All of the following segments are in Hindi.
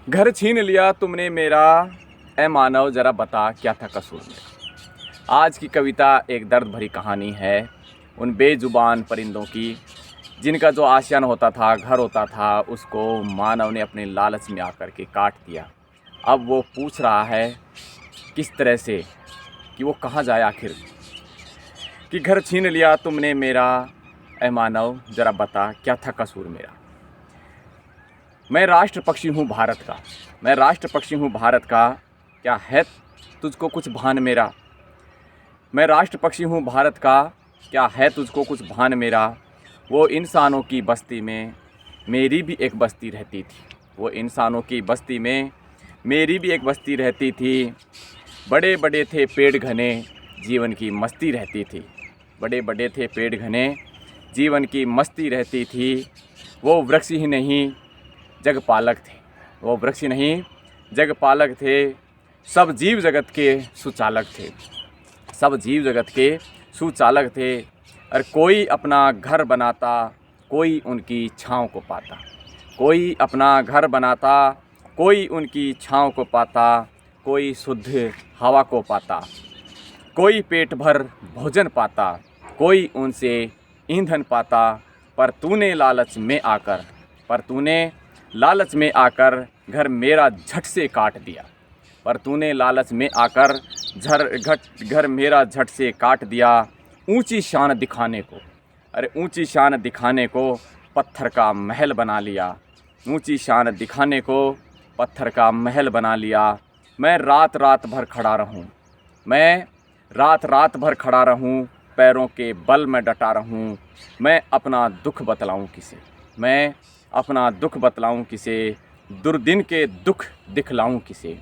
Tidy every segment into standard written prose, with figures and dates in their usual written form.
घर छीन लिया तुमने मेरा, ए मानव ज़रा बता क्या था कसूर मेरा। आज की कविता एक दर्द भरी कहानी है उन बेजुबान परिंदों की जिनका जो आशियाना होता था, घर होता था, उसको मानव ने अपने लालच में आकर के काट दिया। अब वो पूछ रहा है किस तरह से कि वो कहाँ जाए आखिर। कि घर छीन लिया तुमने मेरा, ए मानव ज़रा बता क्या था कसूर मेरा। मैं राष्ट्र पक्षी हूँ भारत का, मैं राष्ट्र पक्षी हूँ भारत का, क्या है तुझको कुछ भान मेरा। मैं राष्ट्र पक्षी हूँ भारत का, क्या है तुझको कुछ भान मेरा। वो इंसानों की बस्ती में मेरी भी एक बस्ती रहती थी, वो इंसानों की बस्ती में मेरी भी एक बस्ती रहती थी। बड़े बड़े थे पेड़ घने, जीवन की मस्ती रहती थी। बड़े बड़े थे पेड़ घने, जीवन की मस्ती रहती थी। वो वृक्ष ही नहीं जग पालक थे, वो वृक्ष नहीं जग पालक थे। सब जीव जगत के सुचालक थे, सब जीव जगत के सुचालक थे। और कोई अपना घर बनाता, कोई उनकी छाँव को पाता। कोई अपना घर बनाता, कोई उनकी छाँव को पाता। कोई शुद्ध हवा को पाता, कोई पेट भर भोजन पाता, कोई उनसे ईंधन पाता। पर तूने लालच में आकर, पर तूने लालच में आकर घर मेरा झट से काट दिया। पर तूने लालच में आकर घर मेरा झट से काट दिया। ऊंची शान दिखाने को, अरे ऊंची शान दिखाने को पत्थर का महल बना लिया। ऊंची शान दिखाने को पत्थर का महल बना लिया। मैं रात रात भर खड़ा रहूं, मैं रात रात भर खड़ा रहूं, पैरों के बल में डटा रहूं। मैं अपना दुख बतलाऊं किसे, मैं अपना दुख बतलाऊं किसे। दुर्दिन के दुख दिखलाऊं किसे,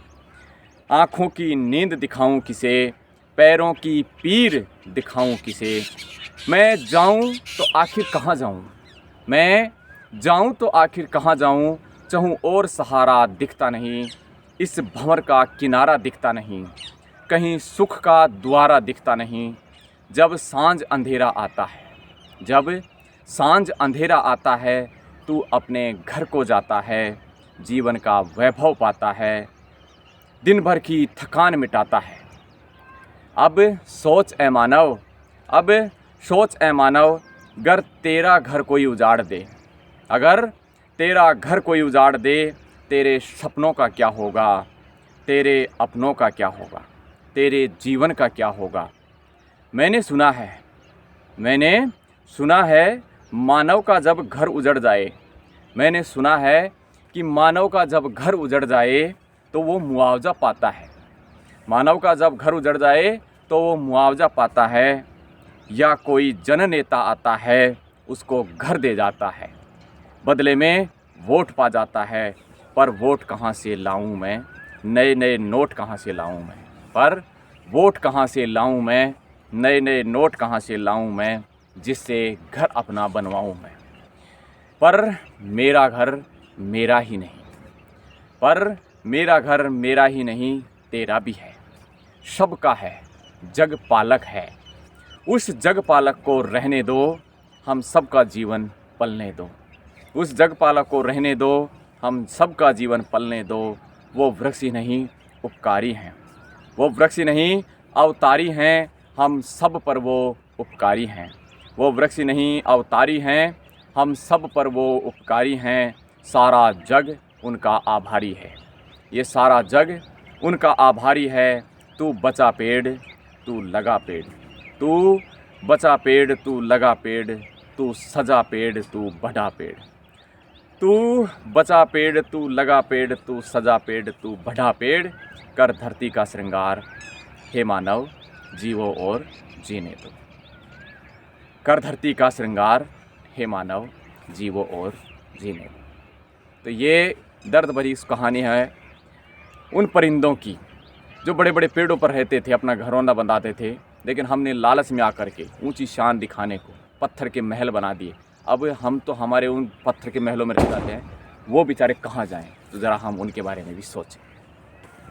आँखों की नींद दिखाऊं किसे, पैरों की पीर दिखाऊं किसे। मैं जाऊं तो आखिर कहाँ जाऊं, मैं जाऊं तो आखिर कहाँ जाऊं। चाहूं और सहारा दिखता नहीं, इस भंवर का किनारा दिखता नहीं। कहीं सुख का द्वारा दिखता नहीं। जब सांझ अंधेरा आता है, जब सांझ अंधेरा आता है, तू अपने घर को जाता है। जीवन का वैभव पाता है, दिन भर की थकान मिटाता है। अब सोच ए मानव, अब सोच ए मानव, अगर तेरा घर कोई उजाड़ दे, अगर तेरा घर कोई उजाड़ दे, तेरे सपनों का क्या होगा, तेरे अपनों का क्या होगा, तेरे जीवन का क्या होगा। मैंने सुना है, मैंने सुना है मानव का जब घर उजड़ जाए, मैंने सुना है कि मानव का जब घर उजड़ जाए तो वो मुआवजा पाता है। मानव का जब घर उजड़ जाए तो वो मुआवजा पाता है, या कोई जननेता आता है उसको घर दे जाता है, बदले में वोट पा जाता है। पर वोट कहाँ से लाऊं मैं, नए नए नोट कहाँ से लाऊं मैं। पर वोट कहाँ से लाऊं मैं, नए नए नोट कहाँ से लाऊं मैं, जिससे घर अपना बनवाऊं मैं। पर मेरा घर मेरा ही नहीं, पर मेरा घर मेरा ही नहीं, तेरा भी है, सबका है, जग पालक है। उस जग पालक को रहने दो, हम सबका जीवन पलने दो। उस जग पालक को रहने दो, हम सबका जीवन पलने दो। वो वृक्ष ही नहीं उपकारी हैं, वो वृक्ष ही नहीं अवतारी हैं, हम सब पर वो उपकारी हैं। वो वृक्ष ही नहीं अवतारी हैं, हम सब पर वो उपकारी हैं। सारा जग उनका आभारी है, ये सारा जग उनका आभारी है। तू बचा पेड़, तू लगा पेड़, तू बचा पेड़, तू लगा पेड़, तू सजा पेड़, तू बढ़ा पेड़। तू बचा पेड़, तू लगा पेड़, तू सजा पेड़, तू बढ़ा पेड़। कर धरती का श्रृंगार, हे मानव जीवो और जीने दो। कर धरती का श्रृंगार, हे मानव जीवो और जीने दो। तो ये दर्द भरी कहानी है उन परिंदों की जो बड़े बड़े पेड़ों पर रहते थे, अपना घरौंदा बनाते थे, लेकिन हमने लालच में आकर के ऊंची शान दिखाने को पत्थर के महल बना दिए। अब हम तो हमारे उन पत्थर के महलों में रह जाते हैं, वो बेचारे कहाँ जाएं। तो ज़रा हम उनके बारे में भी सोचें।